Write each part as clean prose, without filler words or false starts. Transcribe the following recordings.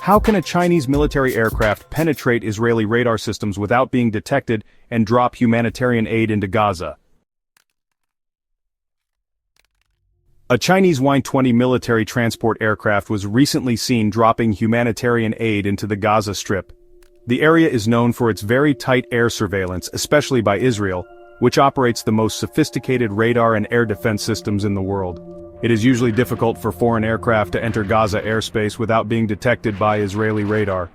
How can a Chinese military aircraft penetrate Israeli radar systems without being detected and drop humanitarian aid into Gaza? A Chinese Y-20 military transport aircraft was recently seen dropping humanitarian aid into the Gaza Strip. The area is known for its very tight air surveillance, especially by Israel, which operates the most sophisticated radar and air defense systems in the world. It is usually difficult for foreign aircraft to enter Gaza airspace without being detected by Israeli radar.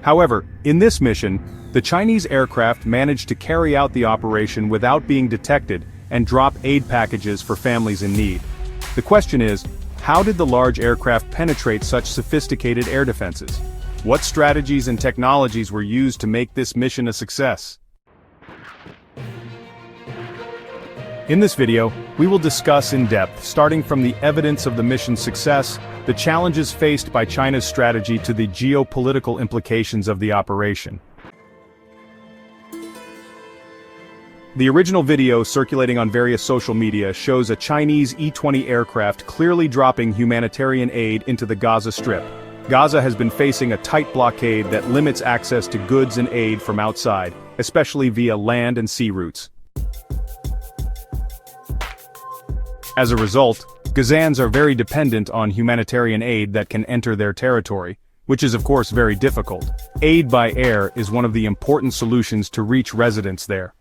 However, in this mission, the Chinese aircraft managed to carry out the operation without being detected and drop aid packages for families in need. The question is, how did the large aircraft penetrate such sophisticated air defenses? What strategies and technologies were used to make this mission a success? In this video, we will discuss in depth, starting from the evidence of the mission's success, the challenges faced by China's strategy to the geopolitical implications of the operation. The original video circulating on various social media shows a Chinese E-20 aircraft clearly dropping humanitarian aid into the Gaza Strip. Gaza has been facing a tight blockade that limits access to goods and aid from outside, especially via land and sea routes. As a result, Gazans are very dependent on humanitarian aid that can enter their territory, which is of course very difficult. Aid by air is one of the important solutions to reach residents there.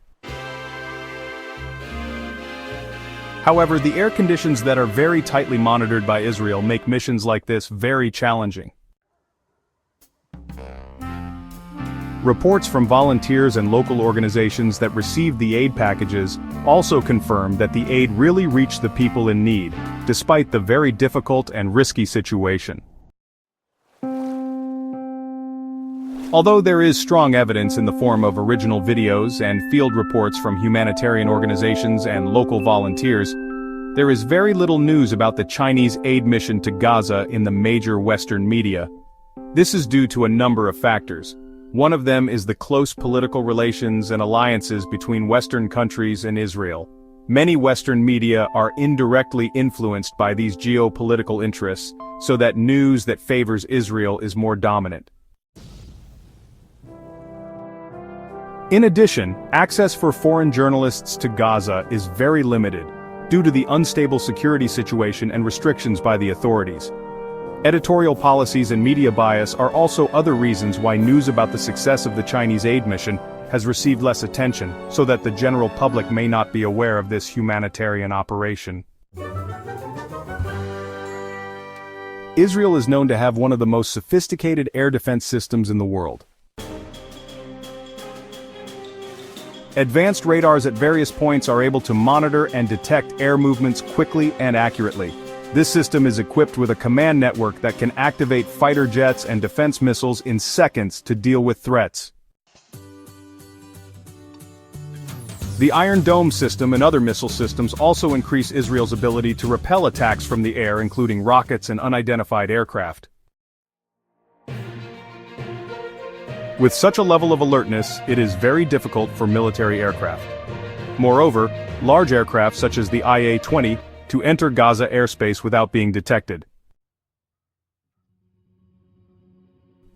However, the air conditions that are very tightly monitored by Israel make missions like this very challenging. Reports from volunteers and local organizations that received the aid packages also confirm that the aid really reached the people in need, despite the very difficult and risky situation. Although there is strong evidence in the form of original videos and field reports from humanitarian organizations and local volunteers, there is very little news about the Chinese aid mission to Gaza in the major Western media. This is due to a number of factors. One of them is the close political relations and alliances between Western countries and Israel. Many Western media are indirectly influenced by these geopolitical interests, so that news that favors Israel is more dominant. In addition, access for foreign journalists to Gaza is very limited, due to the unstable security situation and restrictions by the authorities. Editorial policies and media bias are also other reasons why news about the success of the Chinese aid mission has received less attention, so that the general public may not be aware of this humanitarian operation. Israel is known to have one of the most sophisticated air defense systems in the world. Advanced radars at various points are able to monitor and detect air movements quickly and accurately. This system is equipped with a command network that can activate fighter jets and defense missiles in seconds to deal with threats. The Iron Dome system and other missile systems also increase Israel's ability to repel attacks from the air, including rockets and unidentified aircraft. With such a level of alertness, it is very difficult for military aircraft. Moreover, large aircraft such as the IA-20 to enter Gaza airspace without being detected.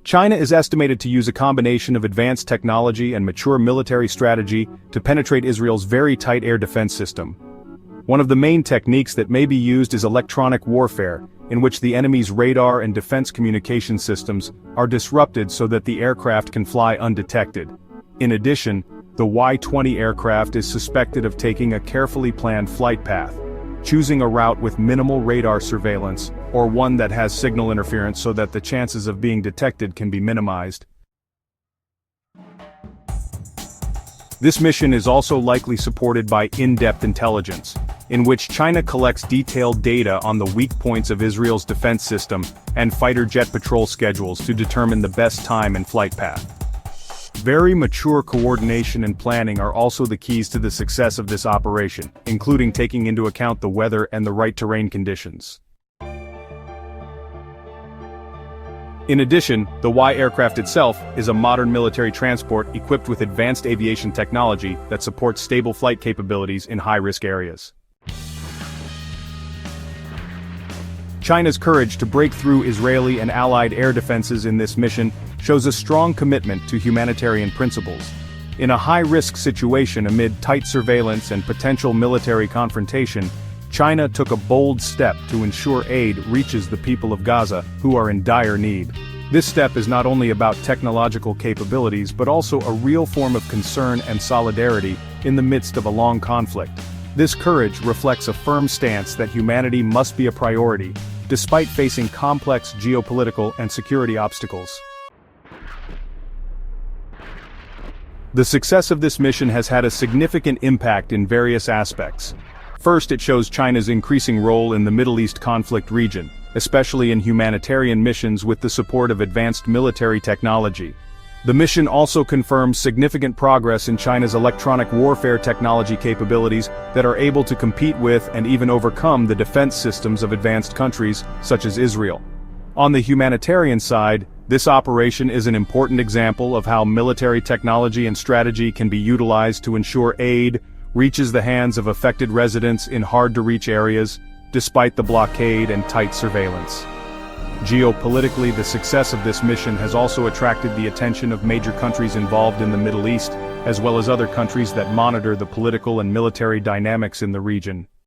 China is estimated to use a combination of advanced technology and mature military strategy to penetrate Israel's very tight air defense system. One of the main techniques that may be used is electronic warfare, in which the enemy's radar and defense communication systems are disrupted so that the aircraft can fly undetected. In addition, the Y-20 aircraft is suspected of taking a carefully planned flight path, choosing a route with minimal radar surveillance, or one that has signal interference so that the chances of being detected can be minimized. This mission is also likely supported by in-depth intelligence, in which China collects detailed data on the weak points of Israel's defense system and fighter jet patrol schedules to determine the best time and flight path. Very mature coordination and planning are also the keys to the success of this operation, including taking into account the weather and the right terrain conditions. In addition, the Y aircraft itself is a modern military transport equipped with advanced aviation technology that supports stable flight capabilities in high-risk areas. China's courage to break through Israeli and allied air defenses in this mission shows a strong commitment to humanitarian principles. In a high-risk situation amid tight surveillance and potential military confrontation, China took a bold step to ensure aid reaches the people of Gaza, who are in dire need. This step is not only about technological capabilities but also a real form of concern and solidarity in the midst of a long conflict. This courage reflects a firm stance that humanity must be a priority, despite facing complex geopolitical and security obstacles. The success of this mission has had a significant impact in various aspects. First, it shows China's increasing role in the Middle East conflict region, especially in humanitarian missions with the support of advanced military technology. The mission also confirms significant progress in China's electronic warfare technology capabilities that are able to compete with and even overcome the defense systems of advanced countries, such as Israel. On the humanitarian side, this operation is an important example of how military technology and strategy can be utilized to ensure aid reaches the hands of affected residents in hard-to-reach areas, despite the blockade and tight surveillance. Geopolitically, the success of this mission has also attracted the attention of major countries involved in the Middle East, as well as other countries that monitor the political and military dynamics in the region.